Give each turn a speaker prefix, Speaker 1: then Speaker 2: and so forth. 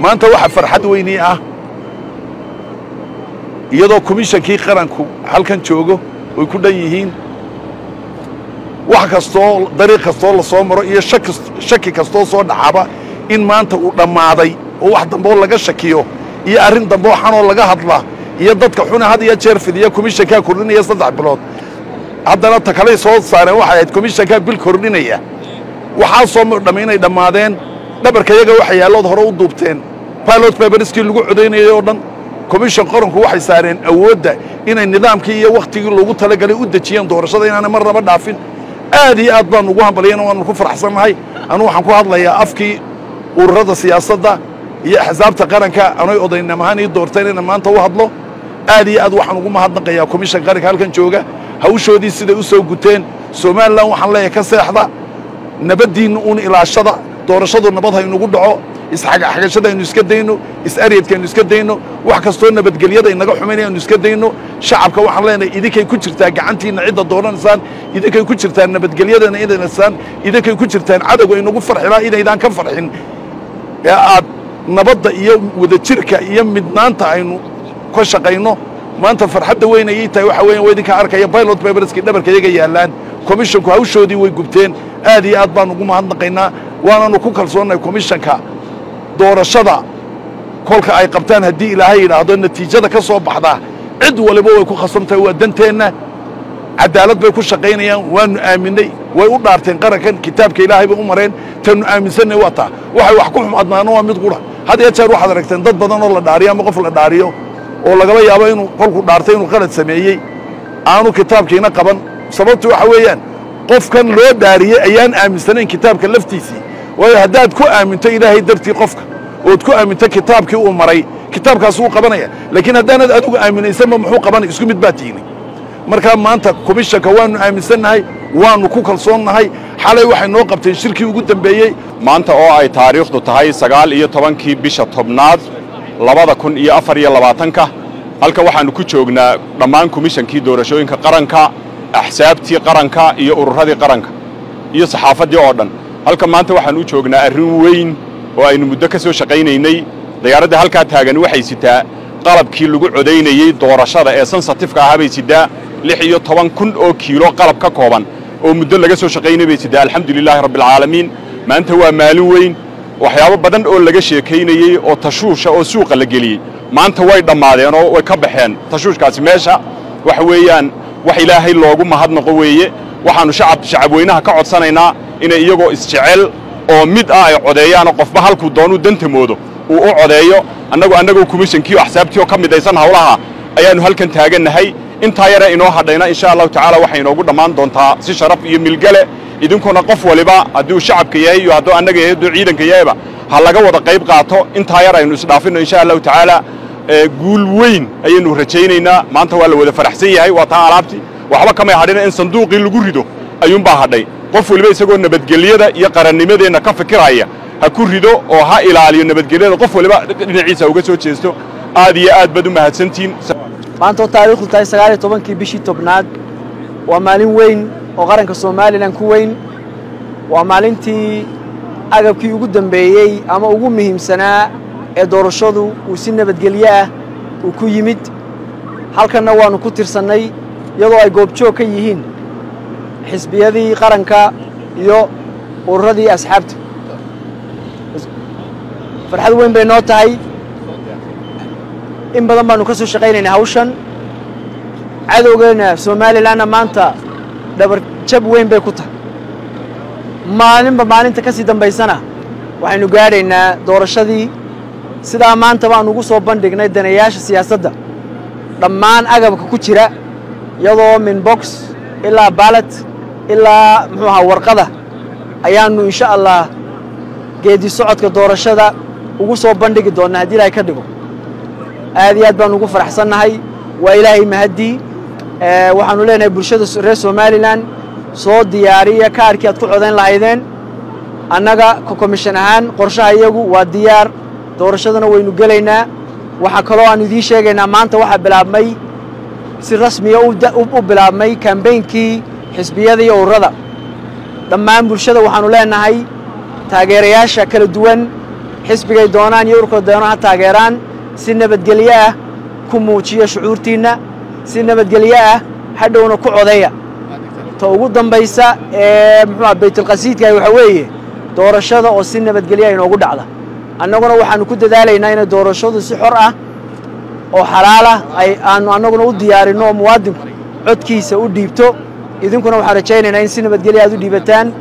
Speaker 1: ما أنت واحد فرحت ويني iyadoo komishankii qaranku halkan joogo way ku dhan yihiin wax kastoo dariiq kastoo la soo maro iyo shaki kastoo soo dhacaba in maanta uu dhammaaday oo wax dambe oo laga shakiyo iyo arrin dambe oo xanoo laga hadla iyo dadka xuna had iyo jeer fidiya komishanka kordhinaya 3 bilood haddana ta kale soo saareen waxa ay komishanka bil kordhinaya waxa soo dhamaynay dhamaadeen dhabarkayaga waxa yaalood hore u duubteen pilot paperski lagu codeynayay oo dhan komishan qaranku waxay saareen awoodda inay nidaamkii iyo waqtigii loogu talagalay u dajiyaan doorashada inaan mar raba dhaafin aad iyo aad baan ugu hambaliyeen oo aan ku faraxsanahay anu waxaan ku hadlayaa afkii ururada siyaasadda iyo axsaabta qaranka anay odaynamahan ii doorteen inaan maanta u hadlo aad iyo aad waxaan ugu mahadnaqayaa komishan qaranka halkan jooga hawshoodii siday u soo guteen Soomaaliland waxaan leeyahay ka seexda nabadiina uun ilaashada doorashadu nabad hay nagu dhaco isxagashada aynu iska dayno is-ariyadkaynu iska dayno wax kastoo nabadgelyada inaga xumaynayaan iska dayno shacabka waxaan leenahay idinkay ku jirtaa gacantiina cidda dooranaysaan idinkay ku jirtaa nabadgelyadana inaysaan idinkay ku jirtaan cadawga inagu farxilaa inaydaan ka farxin ee aad nabadda iyo wadajirka iyo midnaanta aynu ka shaqayno maanta farxadda weyn ay tahay waxa weeyaan idinka arkaya pilot paperski dhabarkayaga yaalaan komishanku hawshoodii way gubteen aad iyo aad baan ugu mahadnaqaynaa waanaanu ku kalsoonahay komishanka doorashada kolka ay qabtaan haddii ilaahay yidhaahdo natiijada ka soo baxda cid waliba way ku khasabtahay waa danteenna cadaalad bay ku shaqaynayaan waanu aaminay way u dhaarteen qarankan kitaabka ilaahay bay u mareen tanu aaminsanay waa taa waxay wax ku xumaadnaana waa mid qura had iyo jeer waxaad aragteen dad badan oo la dhaariyo ama qof la dhaariyo oo lagaba yaabo inuu kolku dhaartay inuu qalad sameeyey aanu kitaabkiina qaban sababtu waxa weeyaan qofkan loo dhaariyey ayaan aaminsanayn kitaabka laftiisii waayo haddaad ku aaminto ilaahay dartii qofka ood ku aaminto kitaabkii uu maray kitaabkaas uu qabanaya laakiin haddaanad adigu aaminaysanba muxuu qabanay isku mid baa tiini markaa maanta komishanka waanu aaminsannahay waanu ku kalsoonnahay xalay waxay noo qabteen shirkii ugu dambeeyey
Speaker 2: maanta oo ay taariikhdu tahay 19 bisha tobnaad 2024 halka waxaanu ku joognaa dhammaan komishankii doorashooyinka qaranka axsaabtii qaranka iyo ururadii qaranka iyo saxaafadii oo dhan halka maanta waxaan u joognaa arrin weyn oo aynu muddo ka soo shaqaynaynay diyaaradda halka taagan waxay sitaa qalabkii lagu codeynayay doorashada ee sensitive-ka ah bay sidaa 16,000 oo kiilo qalab ka kooban oo muddo laga soo shaqaynay bay sidaa alxamdulilaahi rabbil caalamiin maanta waa maalin weyn waxyaabo badan oo laga sheekaynayay oo tashuusha oo suuqa la geliyay maanta way dhamaadeen oo way ka baxeen tashuushkaasi meesha wax weeyaan wax ilaahay loogu mahadnaqo weeye waxaanu shacab weynaha ka codsanaynaa inay iyagoo isjecel oo mid ah ay codeeyaan qofba halku doonu danta moodo uu u codeeyo annagoo komishankii axsaabtii oo ka midaysan hawlaha ayaanu halkan taaganahay inta yara inoo hadhayna insha Allah taala waxay inoogu dhamaan doontaa si sharaf iyo milgale idinkuna qof waliba haddii shacabka yahay iyo haddii annaga yahay ciidanka yahayba ha laga wada qayb qaato inta yara aynu isdhaafino insha Allah taala guul weyn ayaynu rajaynaynaa maanta waa la wada faraxsan yahay waa taa alaabti waxba kama hadhina in sanduuqii lagu rido ayuun baa hadhay qof waliba isagoo nabadgelyada iyo qarannimadeena ka fikiraya ha ku rido oo ha ilaaliyo nabadgelyada qof waliba dhinaciisa uga soo jeesto aad iyo aad bad u mahadsantiin
Speaker 3: maanta taariikhdu tahay 19 bishii tobnaad waa maalin weyn oo qaranka Soomaaliland ku weyn waa maalintii agabkii ugu dambeeyay ama ugu muhiimsanaa ee doorashadu uu si nabadgelyo ah uu ku yimid halkana waanu ku tirsanay iyadoo ay goobjoog ka yihiin xisbiyadii qaranka iyo ururadii asxaabta farxad weyn bay noo tahay in badan baanu ka soo shaqaynaynaa hawshan cadowgeena Soomaaliland maanta dhabar jab weyn bay ku tahay maalinta ka sii dambaysana waxaynu gaadhaynaa doorashadii sidaa maanta baan ugu soo bandhignay danayaasha siyaasadda dhammaan agabka ku jira iyadoo min box ilaa ballot ilaa warqada ayaanu insha Allah geedi socodka doorashada ugu soo bandhigi doonaa haddii Ilaahay ka dhigo aad iyo aad baan ugu faraxsanahay waa Ilaahay mahadi waxaanu leenahay bulshada reer Soomaaliland soo diyaariya kaarkii aad ku codeyn lahaydeen annaga komishan ahaan qorshaha iyagu waa diyaar doorashadana waynu galaynaa waxa kale oo aan idin sheegaynaa maanta waxa bilaabmay si rasmi ah u bilaabmay campaignkii xisbiyada iyo ururada dhammaan bulshada waxaanu leenahay taageerayaasha kala duwan xisbigay doonaan iyo ururka doonaan ha taageeraan si nabadgelyo ah ku muujiya shucuurtiinna si nabadgelyo ah hadhowna ku codeeya ta ugu dambaysa muxuu baytul qasiidka waxa weeye doorashada oo si nabadgelyo inoogu dhacda annaguna waxaanu ku dadaalaynaa in doorashadu si xor ah oo xalaal ah ay aanu annaguna u diyaarino muwaadinku codkiisa u dhiibto idinkuna waxaan rajaynaynaa in si nabadgelyo aad u dhiibataan